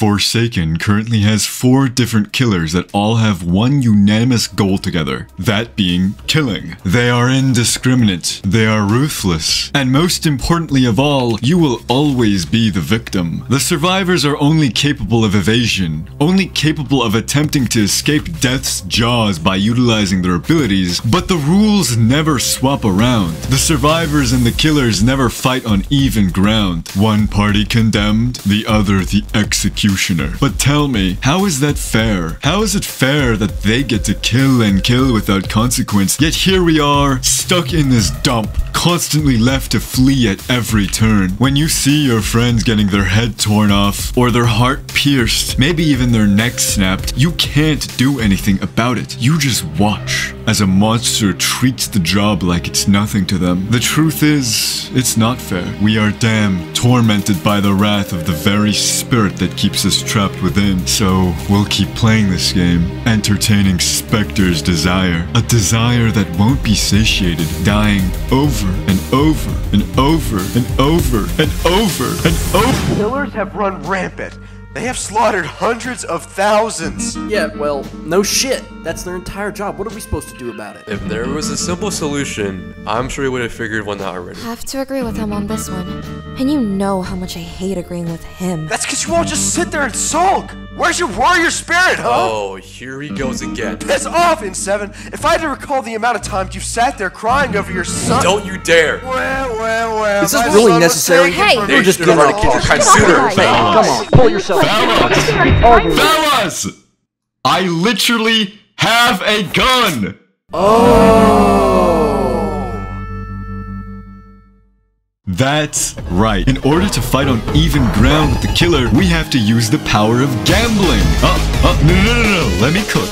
Forsaken currently has 4 different killers that all have one unanimous goal together, that being killing. They are indiscriminate, they are ruthless, and most importantly of all, you will always be the victim. The survivors are only capable of evasion, only capable of attempting to escape death's jaws by utilizing their abilities, but the rules never swap around. The survivors and the killers never fight on even ground. One party condemned, the other the executioner. But tell me, how is that fair? How is it fair that they get to kill and kill without consequence, yet here we are, stuck in this dump, constantly left to flee at every turn? When you see your friends getting their head torn off, or their heart pierced, maybe even their neck snapped, you can't do anything about it. You just watch as a monster treats the job like it's nothing to them. The truth is, it's not fair. We are damned, tormented by the wrath of the very spirit that keeps us trapped within. So we'll keep playing this game, entertaining Spectre's desire. A desire that won't be satiated, dying over and over and over and over and over and over. Killers have run rampant. They have slaughtered hundreds of thousands. Yeah, well, no shit. That's their entire job. What are we supposed to do about it? If there was a simple solution, I'm sure he would have figured one out already. Have to agree with him on this one. And you know how much I hate agreeing with him. That's because you won't just sit there and sulk. Where's your warrior spirit, huh? Oh, here he goes again. Piss off, In7. If I had to recall the amount of times you sat there crying over your son. Don't you dare. Well. Is this really necessary? Hey, we're just gonna getting kill your kind sooner. Come on, pull yourself. Fellas! I literally have a gun! That's right. In order to fight on even ground with the killer, we have to use the power of gambling. No. Let me cook.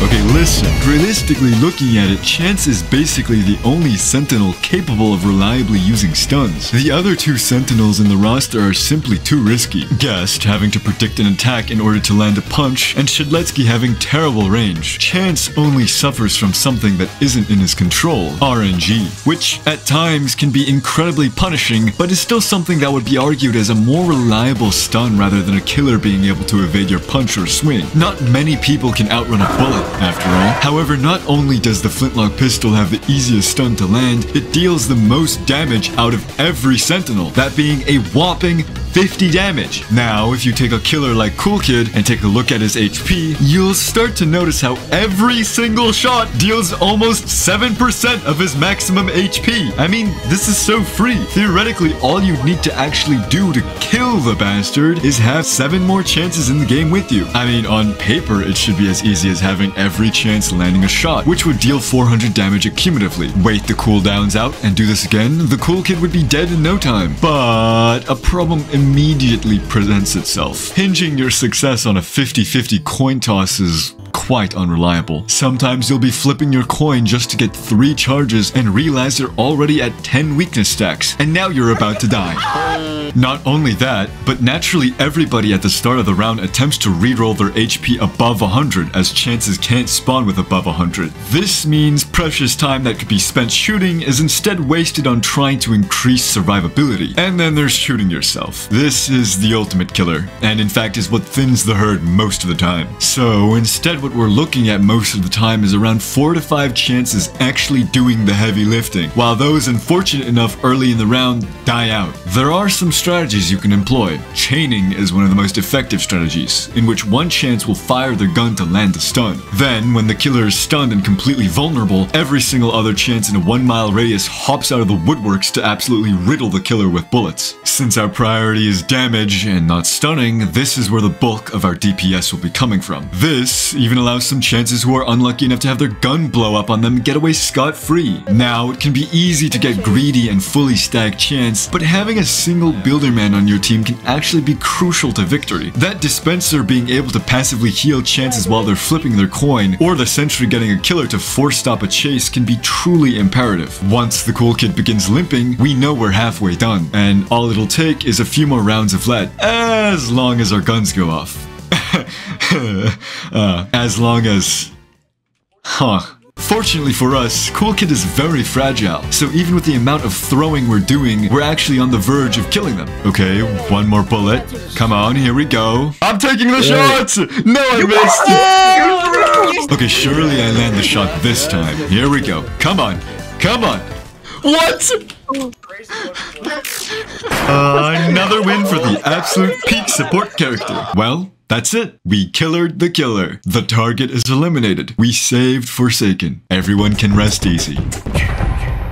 Okay, listen. Realistically looking at it, Chance is basically the only sentinel capable of reliably using stuns. The other 2 sentinels in the roster are simply too risky. Guest having to predict an attack in order to land a punch, and Shedletsky having terrible range. Chance only suffers from something that isn't in his control, RNG, which at times can be incredibly punishing, but is still something that would be argued as a more reliable stun rather than a killer being able to evade your punch or swing. Not many people can outrun a bullet, after all. However, not only does the flintlock pistol have the easiest stun to land, it deals the most damage out of every sentinel, that being a whopping 50 damage. Now, if you take a killer like Cool Kid and take a look at his HP, you'll start to notice how every single shot deals almost 7% of his maximum HP. I mean, this is so free. Theoretically, all you need to actually do to kill the bastard is have 7 more chances in the game with you. I mean, on paper, it should be as easy as having every chance landing a shot, which would deal 400 damage accumulatively. Wait the cooldowns out and do this again, the Cool Kid would be dead in no time. But a problem immediately presents itself. Hinging your success on a 50-50 coin toss is quite unreliable. Sometimes you'll be flipping your coin just to get 3 charges and realize you're already at 10 weakness stacks, and now you're about to die. Not only that, but naturally everybody at the start of the round attempts to reroll their HP above 100, as chances can't spawn with above 100. This means precious time that could be spent shooting is instead wasted on trying to increase survivability. And then there's shooting yourself. This is the ultimate killer, and in fact is what thins the herd most of the time. So instead what we're looking at most of the time is around 4 to 5 chances actually doing the heavy lifting, while those unfortunate enough early in the round die out. There are some strategies you can employ. Chaining is one of the most effective strategies, in which one chance will fire their gun to land the stun. Then, when the killer is stunned and completely vulnerable, every single other chance in a 1-mile radius hops out of the woodworks to absolutely riddle the killer with bullets. Since our priority is damage and not stunning, this is where the bulk of our DPS will be coming from. This even allows some chances who are unlucky enough to have their gun blow up on them get away scot-free. Now, it can be easy to get greedy and fully stack chance, but having a single builderman on your team can actually be crucial to victory. That dispenser being able to passively heal chances while they're flipping their coin, or the sentry getting a killer to force stop a chase can be truly imperative. Once the Cool Kid begins limping, we know we're halfway done, and all it'll take is a few more rounds of lead, as long as our guns go off. As long as... Fortunately for us, Cool Kid is very fragile, so even with the amount of throwing we're doing, we're actually on the verge of killing them. Okay, one more bullet. Come on, here we go. I'm taking the shots! No, I missed! Okay, surely I land the shot this time. Here we go. Come on. Come on. What? Another win for the absolute peak support character. Well, that's it. We killered the killer. The target is eliminated. We saved Forsaken. Everyone can rest easy.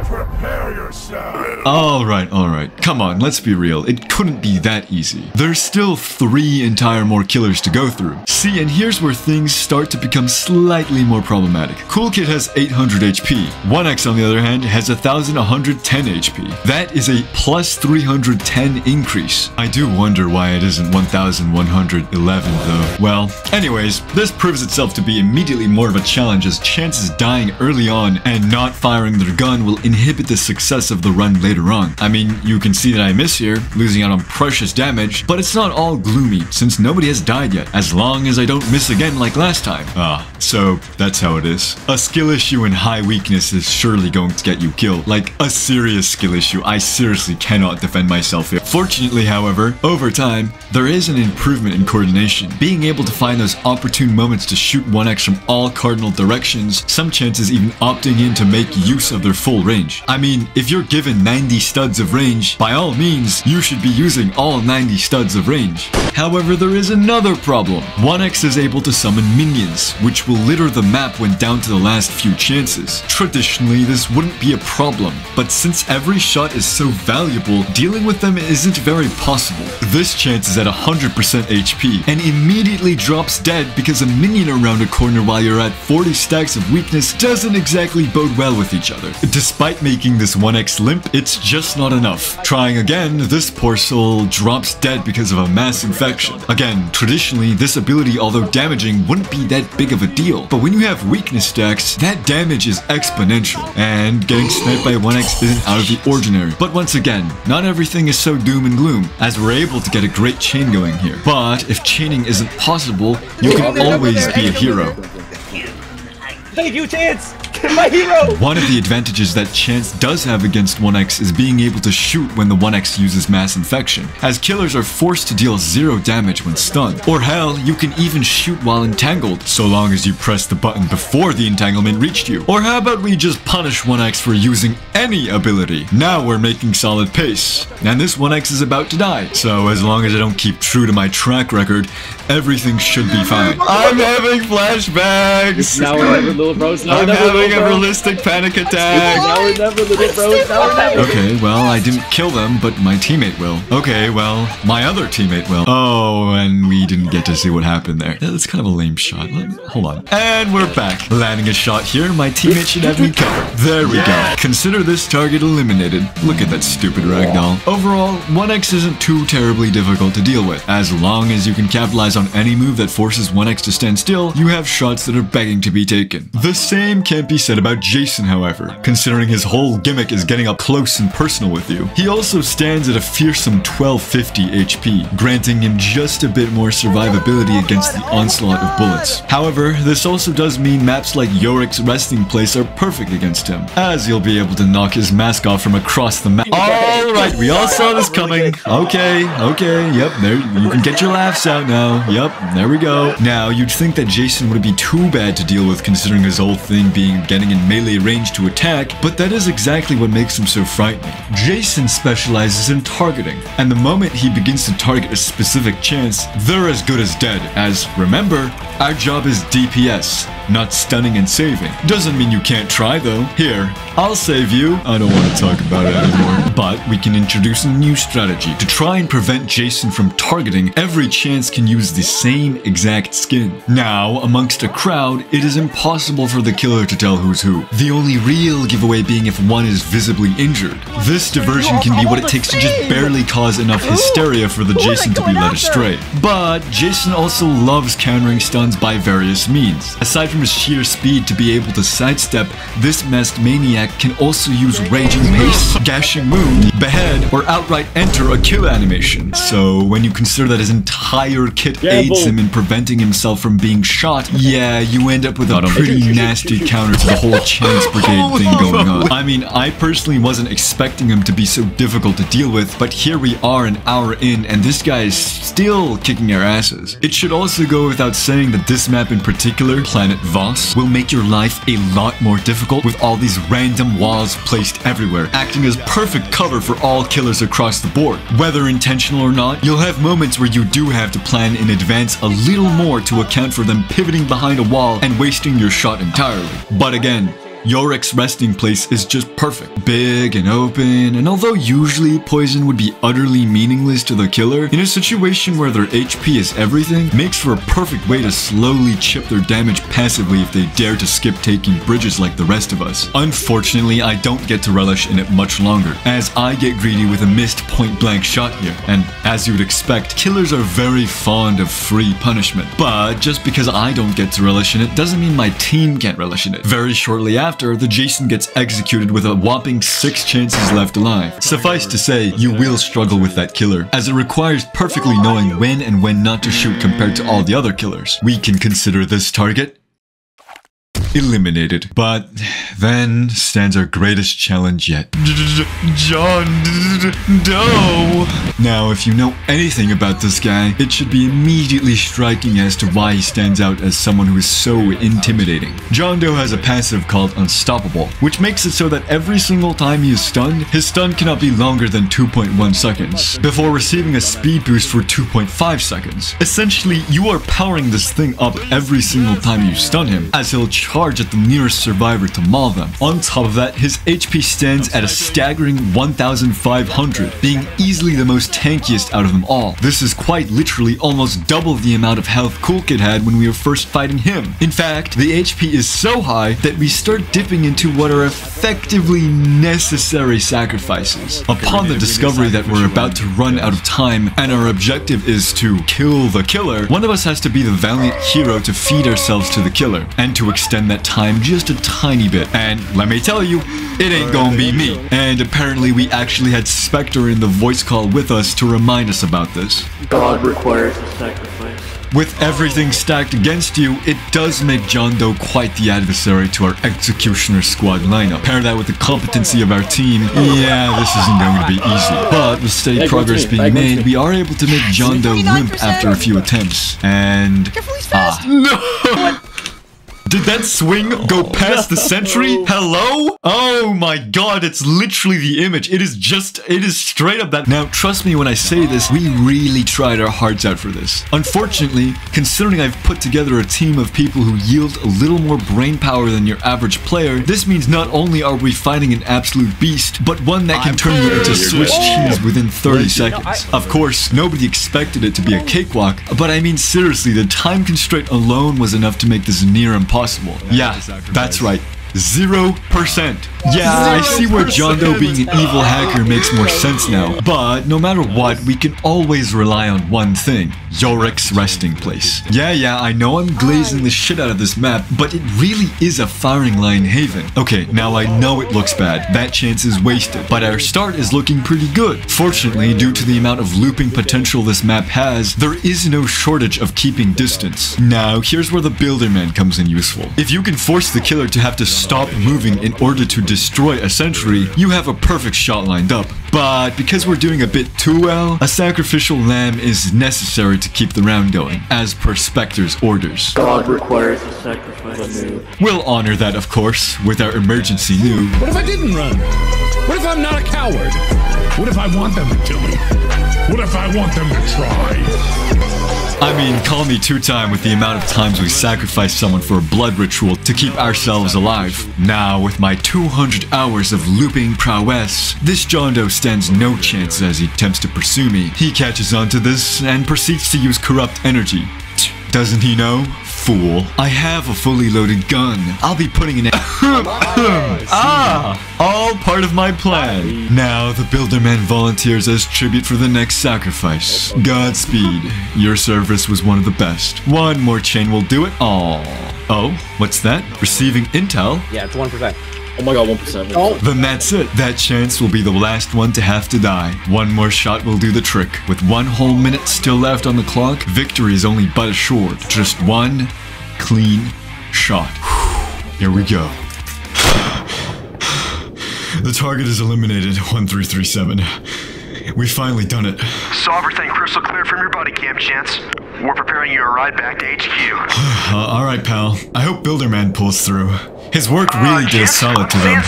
Prepare yourself. Alright. Come on, let's be real. It couldn't be that easy. There's still 3 entire more killers to go through. See, and here's where things start to become slightly more problematic. Cool Kid has 800 HP. 1x, on the other hand, has 1,110 HP. That is a plus 310 increase. I do wonder why it isn't 1,111 though. Well, anyways, this proves itself to be immediately more of a challenge, as chances dying early on and not firing their gun will inhibit the success of the run later on. I mean, you can see that I miss here, losing out on precious damage, but it's not all gloomy since nobody has died yet, as long as I don't miss again like last time. So that's how it is. A skill issue and high weakness is surely going to get you killed. Like, a serious skill issue. I seriously cannot defend myself here. Fortunately, however, over time, there is an improvement in coordination. Being able to find those opportune moments to shoot 1x from all cardinal directions, some chances even opting in to make use of their full range. I mean, if you're given 90 studs of range, by all means, you should be using all 90 studs of range. However, there is another problem. 1x is able to summon minions, which will litter the map when down to the last few chances. Traditionally, this wouldn't be a problem, but since every shot is so valuable, dealing with them isn't very possible. This chance is at 100% HP, and immediately drops dead because a minion around a corner while you're at 40 stacks of weakness doesn't exactly bode well with each other. Despite making this 1x limp, it's just not enough. Trying again, this poor soul drops dead because of a mass infection. Again, traditionally, this ability, although damaging, wouldn't be that big of a deal, but when you have weakness stacks, that damage is exponential, and getting sniped by 1x isn't out of the ordinary. But once again, not everything is so doom and gloom, as we're able to get a great chain going here. But if chaining isn't possible, you can always be a hero. Thank you, Chance! My hero! One of the advantages that Chance does have against 1x is being able to shoot when the 1x uses mass infection, as killers are forced to deal 0 damage when stunned. Or hell, you can even shoot while entangled, so long as you press the button before the entanglement reached you. Or how about we just punish 1x for using any ability? Now we're making solid pace, and this 1x is about to die, so as long as I don't keep true to my track record, everything should be fine. I'm having flashbacks! Now we're never little bros. I'm having a realistic panic attack. Now we're never little bros. Now we're never. Okay, well, I didn't kill them, but my teammate will. Okay, well, my other teammate will. Oh, and we didn't get to see what happened there. That's kind of a lame shot. Hold on. And we're back. Landing a shot here. My teammate should have me covered. There we go. Consider this target eliminated. Look at that stupid ragdoll. Overall, 1x isn't too terribly difficult to deal with. As long as you can capitalize on any move that forces 1x to stand still, you have shots that are begging to be taken. The same can't be said about Jason, however, considering his whole gimmick is getting up close and personal with you. He also stands at a fearsome 1250 HP, granting him just a bit more survivability against the onslaught of bullets. However, this also does mean maps like Yorik's resting place are perfect against him, as you'll be able to knock his mask off from across the map. Alright, we all saw this coming. Okay, yep, there, you can get your laughs out now. Yep, there we go. Now, you'd think that Jason wouldn't be too bad to deal with considering his whole thing being getting in melee range to attack, but that is exactly what makes him so frightening. Jason specializes in targeting, and the moment he begins to target a specific chance, they're as good as dead, as, remember, our job is DPS, not stunning and saving. Doesn't mean you can't try though. Here, I'll save you. I don't want to talk about it anymore. But we can introduce a new strategy. To try and prevent Jason from targeting, every chance can use the same exact skin. Now, amongst a crowd, it is impossible for the killer to tell who's who. The only real giveaway being if one is visibly injured. This diversion can be what it takes to just barely cause enough hysteria for the Jason to be led astray. But Jason also loves countering stuns by various means. Aside from his sheer speed to be able to sidestep, this masked maniac can also use Raging Mace, Gashing Wound, Behead, or outright enter a kill animation. So when you consider that his entire kit aids him in preventing himself from being shot, yeah, you end up with a pretty nasty counter to the whole Chance Brigade thing going on. I mean, I personally wasn't expecting him to be so difficult to deal with, but here we are an hour in, and this guy is still kicking our asses. It should also go without saying that this map in particular, Planet Voss, will make your life a lot more difficult with all these random walls placed everywhere, acting as perfect cover for all killers across the board. Whether intentional or not, you'll have moments where you do have to plan in advance a little more to account for them pivoting behind a wall and wasting your shot entirely. But again, Yorick's resting place is just perfect. Big and open, and although usually poison would be utterly meaningless to the killer, in a situation where their HP is everything, makes for a perfect way to slowly chip their damage passively if they dare to skip taking bridges like the rest of us. Unfortunately, I don't get to relish in it much longer, as I get greedy with a missed point-blank shot here, and as you would expect, killers are very fond of free punishment. But just because I don't get to relish in it doesn't mean my team can't relish in it. Very shortly after, the Jason gets executed with a whopping 6 chances left alive. Suffice to say, you will struggle with that killer, as it requires perfectly knowing when and when not to shoot compared to all the other killers. We can consider this target eliminated. But then stands our greatest challenge yet. John Doe. Now, if you know anything about this guy, it should be immediately striking as to why he stands out as someone who is so intimidating. John Doe has a passive called Unstoppable, which makes it so that every single time he is stunned, his stun cannot be longer than 2.1 seconds, before receiving a speed boost for 2.5 seconds. Essentially, you are powering this thing up every single time you stun him, as he'll charge at the nearest survivor to maul them. On top of that, his HP stands at a staggering 1,500, being easily the most tankiest out of them all. This is quite literally almost double the amount of health Cool Kid had when we were first fighting him. In fact, the HP is so high that we start dipping into what are effectively necessary sacrifices. Upon the discovery that we're about to run out of time and our objective is to kill the killer, one of us has to be the valiant hero to feed ourselves to the killer, and to extend that time just a tiny bit. And let me tell you, it ain't gonna be me. And apparently we actually had Spectre in the voice call with us to remind us about this. God requires a sacrifice. With everything stacked against you, it does make John Doe quite the adversary to our Executioner squad lineup. Pair that with the competency of our team, yeah, this isn't going to be easy. But with steady progress being made, we are able to make John Doe limp after a few attempts. And... no! Did that swing go past the sentry? Hello? Oh my god, it's literally the image. It is straight up that. Now, trust me when I say this, we really tried our hearts out for this. Unfortunately, considering I've put together a team of people who yield a little more brain power than your average player, this means not only are we fighting an absolute beast, but one that can turn you into Swiss cheese within 30 seconds. Of course, nobody expected it to be a cakewalk, but I mean seriously, the time constraint alone was enough to make this near impossible. Yeah, that's right. 0%. Yeah, I see where John Doe being an evil hacker makes more sense now. But no matter what, we can always rely on one thing. Yorick's resting place. Yeah, I know I'm glazing the shit out of this map, but it really is a firing line haven. Okay, now I know it looks bad. That chance is wasted. But our start is looking pretty good. Fortunately, due to the amount of looping potential this map has, there is no shortage of keeping distance. Now, here's where the builderman comes in useful. If you can force the killer to have to stop moving in order to destroy a sentry, you have a perfect shot lined up. But because we're doing a bit too well, a sacrificial lamb is necessary to keep the round going, as per Spectre's orders. God requires a sacrifice. We'll honor that, of course, with our emergency noob. What if I didn't run? What if I'm not a coward? What if I want them to kill me? What if I want them to try? I mean, call me two-time with the amount of times we sacrificed someone for a blood ritual to keep ourselves alive. Now, with my 200 hours of looping prowess, this John Doe stands no chance as he attempts to pursue me. He catches on to this and proceeds to use corrupt energy. Doesn't he know? Fool. I have a fully loaded gun. I'll be putting an all part of my plan. Now the builderman volunteers as tribute for the next sacrifice. Godspeed. Your service was one of the best. One more chain will do it all. Oh, what's that? Receiving intel? Yeah, it's 1%. Oh my god, 1%. Oh, Then that's it. That chance will be the last one to have to die. One more shot will do the trick. With 1 whole minute still left on the clock, victory is only but assured. Just one clean shot. Here we go. The target is eliminated, 1337. We've finally done it. Saw everything crystal clear from your body cam, Chance. We're preparing you a ride back to HQ. Alright, pal. I hope Builderman pulls through. His work really did a solid to them.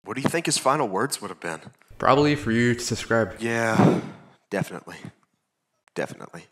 What do you think his final words would have been? Probably for you to subscribe. Yeah, definitely. Definitely.